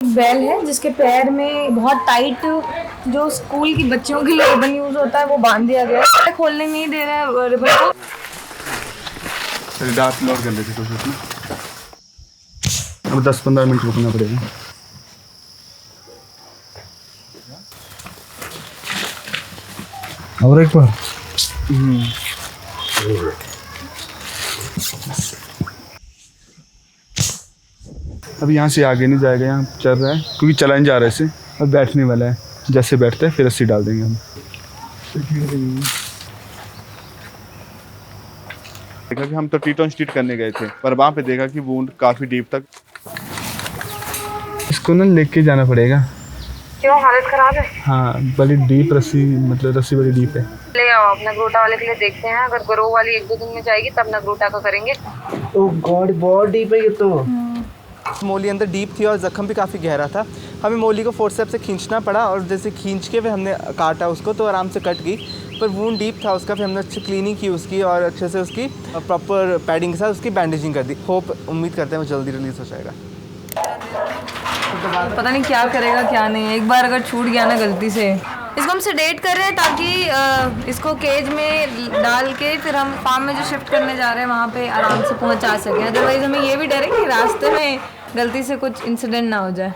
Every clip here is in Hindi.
बैल है जिसके पैर में बहुत टाइट, जो स्कूल की बच्चियों के लिए रिबन यूज होता है वो बांध दिया गया है। खोलने नहीं दे रहा है रिबन को। डार्क लोड कर लेते तो उसमें अब 10-15 मिनट रुकना पड़ेगा। और एक बार अब यहाँ से आगे नहीं जाएगा, यहाँ चल रहा है क्योंकि चला नहीं जा रहा है इसे। अब बैठने वाला है, जैसे बैठता है फिर रस्सी डाल देंगे हम। देखा कि हम तो टीटॉन स्ट्रीट करने गए थे, पर वहाँ पे देखा कि वुंड काफ़ी डीप तक। इसको ना लेके जाना पड़ेगा। क्यों, हालत खराब है? हाँ, बड़ी डीप रस्सी, मतलब रस्सी बड़ी डीप है। ले आओ अपना ग्रोटा वाले के लिए, देखते हैं अगर ग्रो वाली 1-2 दिन में जाएगी तब नगरोटा का करेंगे। ओह गॉड, बहुत डीप है ये तो। मोली अंदर डीप थी और ज़ख्म भी काफ़ी गहरा था। हमें मोली को फोर्सेप्स से खींचना पड़ा और जैसे खींच के फिर हमने काटा उसको तो आराम से कट गई, पर वूंड डीप था उसका। फिर हमने अच्छी क्लीनिंग की उसकी और अच्छे से उसकी प्रॉपर पैडिंग के साथ उसकी बैंडेजिंग कर दी। उम्मीद करते हैं वो जल्दी रिलीज़ हो जाएगा। पता नहीं क्या करेगा क्या नहीं। एक बार अगर छूट गया ना गलती से, इसको हम सेडेट कर रहे हैं ताकि इसको केज में डाल के फिर हम फार्म में जो शिफ्ट करने जा रहे हैं वहाँ पे आराम से पहुँचा सकें। अदरवाइज हमें ये भी डर है कि रास्ते में गलती से कुछ इंसिडेंट ना हो जाए।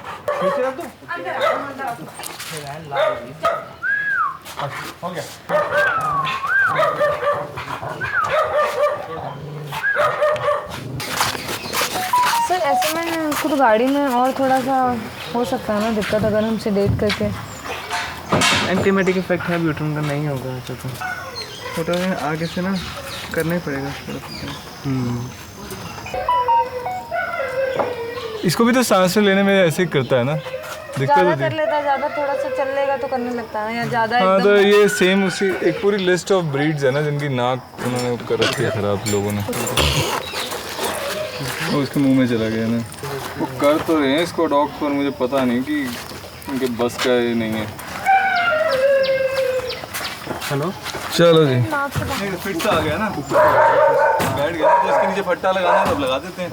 सर ऐसे में खुद गाड़ी में और थोड़ा सा हो सकता है ना दिक्कत, अगर हम सेडेट करके। एंटीमेटिक इफेक्ट है, ब्यूटन का नहीं होगा ऐसा तो। फोटो में आगे से ना करना ही पड़ेगा। इसको भी तो सांस लेने में ऐसे ही करता है ना, दिक्कत ज़्यादा होती कर है। लेता है, ज़्यादा थोड़ा सा चल लेगा तो करने लगता है, या ज़्यादा हाँ एकदम। तो ये सेम उसी एक पूरी लिस्ट ऑफ ब्रीड्स है ना जिनकी नाक उन्होंने कर रखी है खराब लोगों ने। वो इसके मुंह में चला गया ना। वो कर तो रहे हैं इसको डॉग, पर मुझे पता नहीं कि उनके बस का ये नहीं है। हेलो, चलो जी, फिट से आ गया ना, बैठ गया तो इसके नीचे फट्टा लगाना है, तब लगा देते हैं।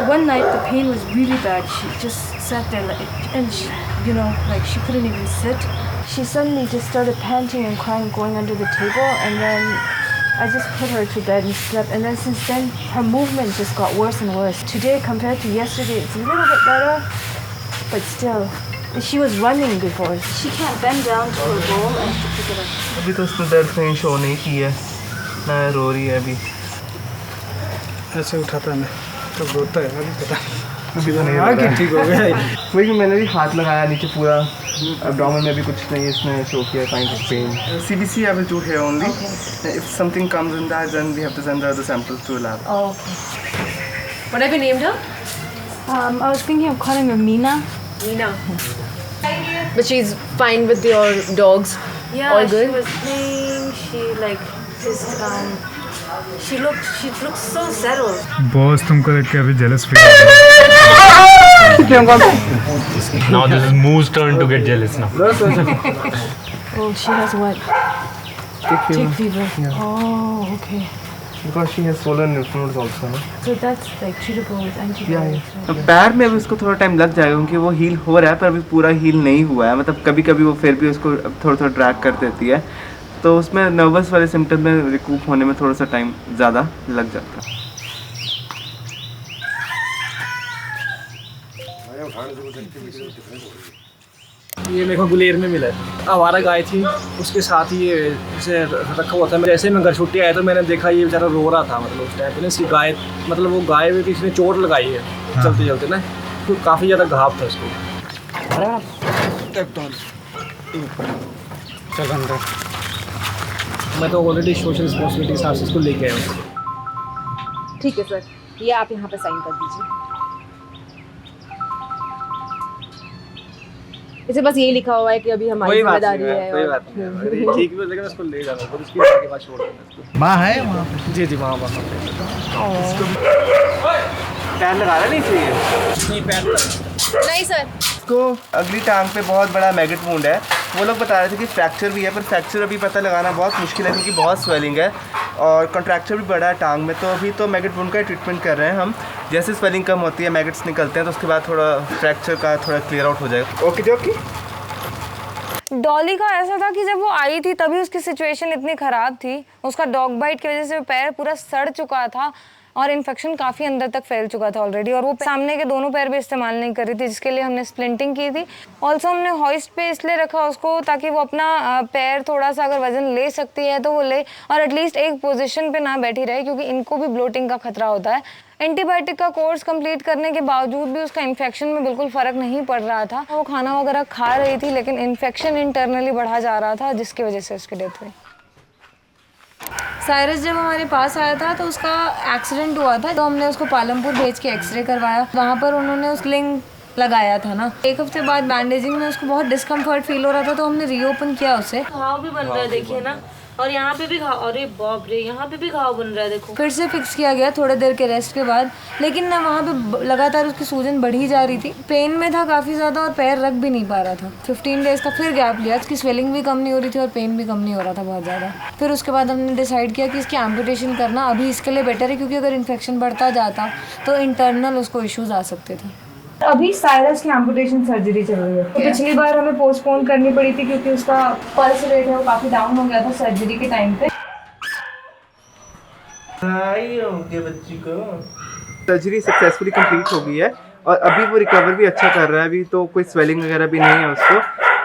One night the pain was really bad. She just sat there and she, like she couldn't even sit. She suddenly just started panting and crying, going under the table, and then I just put her to bed and slept. And then since then, her movement just got worse and worse. Today compared to yesterday, it's a little bit better, but still. She was running before. She can't bend down to her bowl and to pick it up. अभी तो उसने दर्द कहीं शो नहीं की है ना, रो रही है अभी। ऐसे उठाता है मैं तो रोता है, अभी पता अभी तो नहीं आगे ठीक हो गया। वही मैंने भी हाथ लगाया नीचे पूरा, एब्डोमेन में भी कुछ नहीं इसने शो किया kind of pain. CBC I will do here only. If something comes in that, then we have to send the other samples to a lab. Oh, okay. What have you named her? I was thinking of calling her Meena. Nina. But she's fine with your dogs. Yeah, All good? she was playing. She she looked so settled. Boss तुमको देख के अभी जेलस फील हो रहा है। Now this is Moo's turn to get jealous now. Oh, she has what? Tick fever. Yeah. Oh, okay. Because she has swollen lymph nodes also. So that's like treatable with antibiotics. right? पैर में अभी उसको थोड़ा टाइम लग जाएगा क्योंकि वो हील हो रहा है, पर अभी पूरा हील नहीं हुआ है। मतलब कभी कभी वो फिर भी उसको थोड़ा ड्रैग कर देती है, तो उसमें नर्वस वाले सिम्टम में रिकूप होने में थोड़ा सा टाइम ज़्यादा लग जाता है। ये मेरे को गुलेर में मिला है, आवारा गाय थी, उसके साथ ही ये इसे रखा हुआ था। जैसे मैं घर छुट्टी आया तो मैंने देखा ये बेचारा रो रहा था। मतलब उस टाइम पे ना इसकी गाय, मतलब वो गाय में किसी ने चोट लगाई है चलते चलते ना, तो काफ़ी ज़्यादा घाव था इसको। चल अंदर, मैं तो ऑलरेडी सोशल रिस्पॉन्सिबिलिटी के हिसाब से इसको लेके आया हूँ। ठीक है सर, ये आप यहाँ पे साइन कर दीजिए। इसे बस यही लिखा हुआ है कि अभी हमारी जिम्मेदारी है। कोई बात नहीं, ठीक है, लेकिन उसको ले जाना फिर उसके बाद के बाद छोड़ देना इसको। माँ है वहाँ पे? जी वहाँ पर पैर लगा रहा नहीं चाहिए नहीं, पैर नहीं सर, इसको अगली टांग पे बहुत बड़ा मैगेट वुंड है, वो लोग बता रहे थे कि फ्रैक्चर भी है, पर फ्रैक्चर अभी पता लगाना बहुत मुश्किल है क्योंकि बहुत स्वेलिंग है और कॉन्ट्रैक्चर भी बड़ा है टांग में। तो अभी तो मैगेट वुंड का ट्रीटमेंट कर रहे हैं हम। जैसे स्वेलिंग कम होती है, मैगेट्स निकलते हैं, तो उसके बाद थोड़ा फ्रैक्चर का थोड़ा क्लियर आउट हो जाएगा। ओके जी ओके। डॉली का ऐसा था कि जब वो आई थी तभी उसकी सिचुएशन इतनी ख़राब थी, उसका डॉग बाइट की वजह से पैर पूरा सड़ चुका था और इन्फेक्शन काफ़ी अंदर तक फैल चुका था ऑलरेडी, और वो सामने के दोनों पैर भी इस्तेमाल नहीं कर रही थी, जिसके लिए हमने स्प्लिंटिंग की थी। ऑल्सो हमने हॉइस्ट पे इसलिए रखा उसको ताकि वो अपना पैर थोड़ा सा अगर वजन ले सकती है तो वो ले, और एटलीस्ट एक पोजीशन पे ना बैठी रहे क्योंकि इनको भी ब्लोटिंग का खतरा होता है। एंटीबायोटिक का कोर्स कंप्लीट करने के बावजूद भी उसका इन्फेक्शन में बिल्कुल फ़र्क नहीं पड़ रहा था। वो खाना वगैरह खा रही थी लेकिन इन्फेक्शन इंटरनली बढ़ा जा रहा था, जिसकी वजह से उसकी डेथ हुई। साइरस जब हमारे पास आया था तो उसका एक्सीडेंट हुआ था, तो हमने उसको पालमपुर भेज के एक्सरे करवाया। वहाँ पर उन्होंने उस स्लिंग लगाया था ना, एक हफ्ते बाद बैंडेजिंग में उसको बहुत डिस्कम्फर्ट फील हो रहा था, तो हमने रीओपन किया उसे। घाव भी बन रहा है देखिए ना, और यहाँ पे भी घाव, अरे बाप रे, यहाँ पे भी घाव बन रहा है देखो। फिर से फिक्स किया गया थोड़े देर के रेस्ट के बाद, लेकिन ना वहाँ पे लगातार उसकी सूजन बढ़ी जा रही थी, पेन में था काफ़ी ज़्यादा और पैर रख भी नहीं पा रहा था। 15 डेज़ का फिर गैप लिया, इसकी स्वेलिंग भी कम नहीं हो रही थी और पेन भी कम नहीं हो रहा था बहुत ज़्यादा। फिर उसके बाद हमने डिसाइड किया कि इसकी एम्पुटेशन करना अभी इसके लिए बेटर है, क्योंकि अगर इन्फेक्शन बढ़ता जाता तो इंटरनल उसको इश्यूज आ सकते थे। अभी साइरस की एम्पुटेशन सर्जरी चल रही है, तो पिछली बार हमें पोस्टपोन करनी पड़ी थी क्योंकि उसका पल्स रेट है वो काफ़ी डाउन हो गया था सर्जरी के टाइम पे। बच्ची को सर्जरी सक्सेसफुली कंप्लीट हो गई है और अभी वो रिकवर भी अच्छा कर रहा है। अभी तो कोई स्वेलिंग वगैरह भी नहीं है उसको,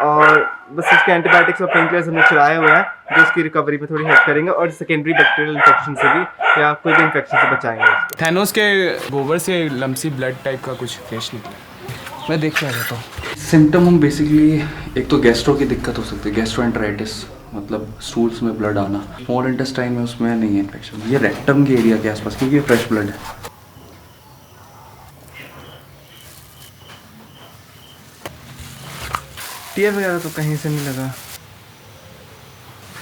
और बस उसके एंटीबायोटिक्स और पेन किलर्स हमने चलाए हुए हैं जो उसकी रिकवरी में थोड़ी हेल्प करेंगे और सेकेंडरी बैक्टीरियल इन्फेक्शन से भी या कोई भी इन्फेक्शन से बचाएंगे उसको। थैनोस के गोबर से लम्सी ब्लड टाइप का कुछ फ्रेश निकला, मैं देख के आ जाता हूँ। सिम्टम हम बेसिकली एक तो गैस्ट्रो की दिक्कत हो सकती है, गैस्ट्रोएंटेराइटिस मतलब स्टूल्स में ब्लड आना। स्मॉल इंटेस्टाइन में उसमें नहीं है इन्फेक्शन, ये रेक्टम के एरिया के आसपास, क्योंकि ये फ्रेश ब्लड है। टीयर वगैरह तो कहीं से नहीं लगा।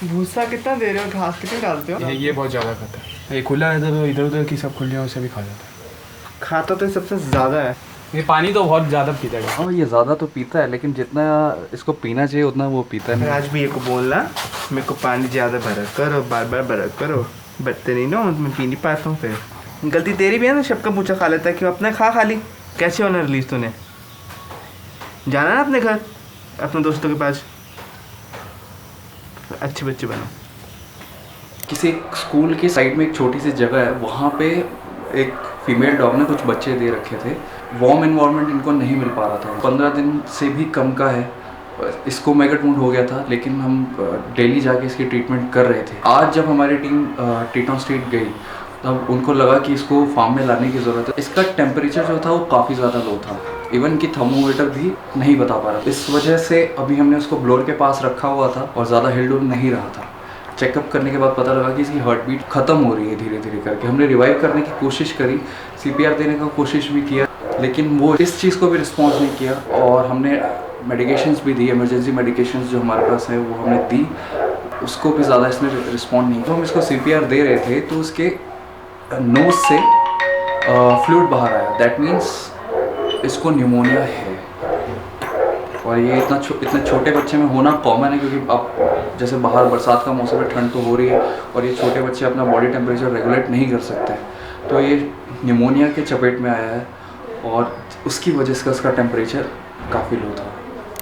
भूसा कितना दे रहे हो, घास कितनी डालते हो? ये बहुत ज़्यादा खाता है, ये खुला रहता है, इधर उधर की सब खुलियाँ उसे भी खा जाता है। खाता तो सबसे ज़्यादा है। ये पानी तो बहुत ज़्यादा पीता है। हाँ ये ज़्यादा तो पीता है, लेकिन जितना इसको पीना चाहिए उतना वो पीता नहीं। आज भी ये को बोलना मेरे को पानी ज़्यादा भरा करो, बार बार भरा करो, बटते नहीं ना, मैं पी नहीं पाता हूँ। फिर गलती तेरी भी है ना, सबका पूछा खा लेता है, क्यों अपना खा खाली। कैसे होना रिलीज तूने, जाना ना अपने घर अपने दोस्तों के पास, अच्छे बच्चे बनो। किसी एक स्कूल के साइड में एक छोटी सी जगह है, वहाँ पे एक फीमेल डॉग ने कुछ बच्चे दे रखे थे। वार्म एनवायरनमेंट इनको नहीं मिल पा रहा था, 15 दिन से भी कम का है। इसको मैगेट वुंड हो गया था, लेकिन हम डेली जाके इसकी ट्रीटमेंट कर रहे थे। आज जब हमारी टीम टीटॉन स्ट्रीट गई तब उनको लगा कि इसको फार्म में लाने की ज़रूरत है। इसका टेम्परेचर जो था वो काफ़ी ज़्यादा लो था, इवन कि थर्मोमीटर भी नहीं बता पा रहा। इस वजह से अभी हमने उसको ब्लोअर के पास रखा हुआ था और ज़्यादा हिल डुल नहीं रहा था। चेकअप करने के बाद पता लगा कि इसकी हार्ट बीट ख़त्म हो रही है धीरे धीरे करके। हमने रिवाइव करने की कोशिश करी, CPR देने का कोशिश भी किया, लेकिन वो इस चीज़ को भी रिस्पॉन्स नहीं किया। और हमने मेडिकेशंस भी दी, इमरजेंसी मेडिकेशंस जो हमारे पास है वो हमने दी, उसको भी ज़्यादा इसने रिस्पॉन्ड नहीं किया। हम इसको CPR दे रहे थे तो उसके नोज से फ्लूइड बाहर आया, दैट मीन्स इसको न्यूमोनिया है। और ये इतने छोटे बच्चे में होना कॉमन है, क्योंकि अब जैसे बाहर बरसात का मौसम है, ठंड तो हो रही है और ये छोटे बच्चे अपना बॉडी टेम्परेचर रेगुलेट नहीं कर सकते, तो ये न्यूमोनिया के चपेट में आया है और उसकी वजह से उसका टेम्परेचर काफ़ी लो था।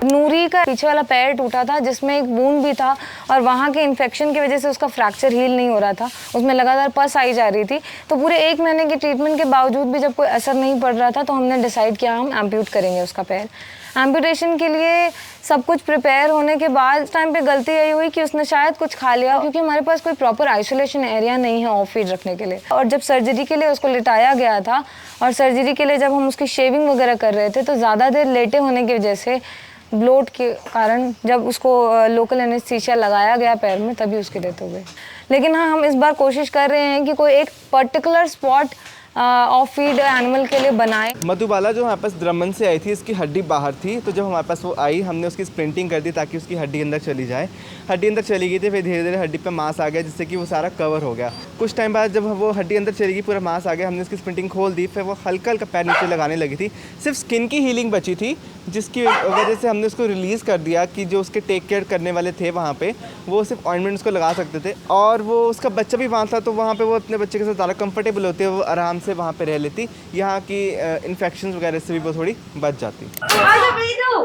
नूरी का पीछे वाला पैर टूटा था जिसमें एक वूंड भी था, और वहाँ के इन्फेक्शन की वजह से उसका फ्रैक्चर हील नहीं हो रहा था, उसमें लगातार पस आई जा रही थी। तो पूरे 1 महीने के ट्रीटमेंट के बावजूद भी जब कोई असर नहीं पड़ रहा था तो हमने डिसाइड किया हम एम्प्यूट करेंगे उसका पैर। एम्प्यूटेशन के लिए सब कुछ प्रिपेयर होने के बाद इस टाइम पे गलती यही हुई कि उसने शायद कुछ खा लिया, क्योंकि हमारे पास कोई प्रॉपर आइसोलेशन एरिया नहीं है ऑफ फीड रखने के लिए। और जब सर्जरी के लिए उसको लिटाया गया था और सर्जरी के लिए जब हम उसकी शेविंग वगैरह कर रहे थे तो ज़्यादा देर लेटे होने की वजह से ब्लोट के कारण जब उसको लोकल एनेस्थीसिया लगाया गया पैर में तभी उसकी डेथ हो गई। लेकिन हाँ, हम इस बार कोशिश कर रहे हैं कि कोई एक particular spot of feed animal के लिए बनाए। मधुबाला जो हमारे पास द्रमन से आई थी, इसकी हड्डी बाहर थी, तो जब हमारे पास वो आई हमने उसकी स्प्रिंटिंग कर दी ताकि उसकी हड्डी अंदर चली जाए। हड्डी अंदर चली गई थी, फिर धीरे धीरे हड्डी पे मांस आ गया जिससे कि वो सारा कवर हो गया। कुछ टाइम बाद जब वो हड्डी अंदर चली गई, पूरा मांस आ गया, हमने उसकी स्प्रिंटिंग खोल दी, फिर वो हल्का हल्का पैर नीचे लगाने लगी थी। सिर्फ स्किन की हीलिंग बची थी जिसकी वजह से हमने उसको रिलीज़ कर दिया कि जो उसके टेक केयर करने वाले थे वहाँ पे वो सिर्फ ऑइंटमेंट उसको लगा सकते थे, और वो उसका बच्चा भी वहाँ था तो वहाँ पे वो अपने बच्चे के साथ ज़्यादा कंफर्टेबल होती है, वो आराम से वहाँ पे रह लेती। यहाँ की इन्फेक्शन वगैरह से भी वो थोड़ी बच जाती। I love you too.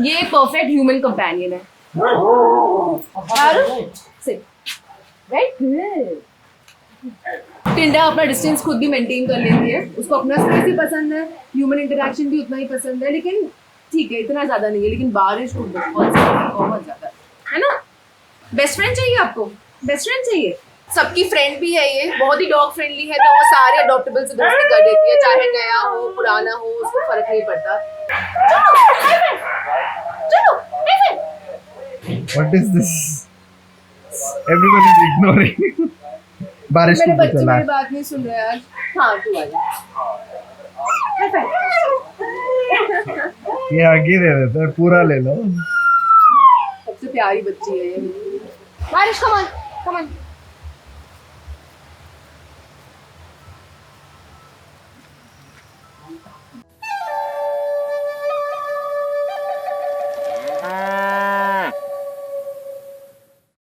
ये परफेक्ट ह्यूमन कंपेनियन है। टिंडा अपना डिस्टेंस खुद भी मेंटेन कर लेती है, उसको अपना स्पेस भी पसंद है, ह्यूमन इंटरेक्शन भी उतना ही पसंद है, लेकिन ठीक है इतना ज़्यादा नहीं है, लेकिन बारिश को बहुत ज़्यादा है ना। बेस्ट फ्रेंड चाहिए आपको, बेस्ट फ्रेंड चाहिए। सबकी फ्रेंड भी है, ये बहुत ही डॉग फ्रेंडली है, तो वो सारे अडॉप्टेबल से दोस्ती कर देती है, चाहे नया हो पुराना हो उसको फर्क नहीं पड़ता। What is this? Everyone is ignoring. बारिश मेरे को बच्चे चला। मेरी बात नहीं सुन रहे आज। हाँ तू आ जा। ये आगे दे देते हैं, पूरा ले लो। सबसे प्यारी बच्ची है ये। बारिश कम ऑन।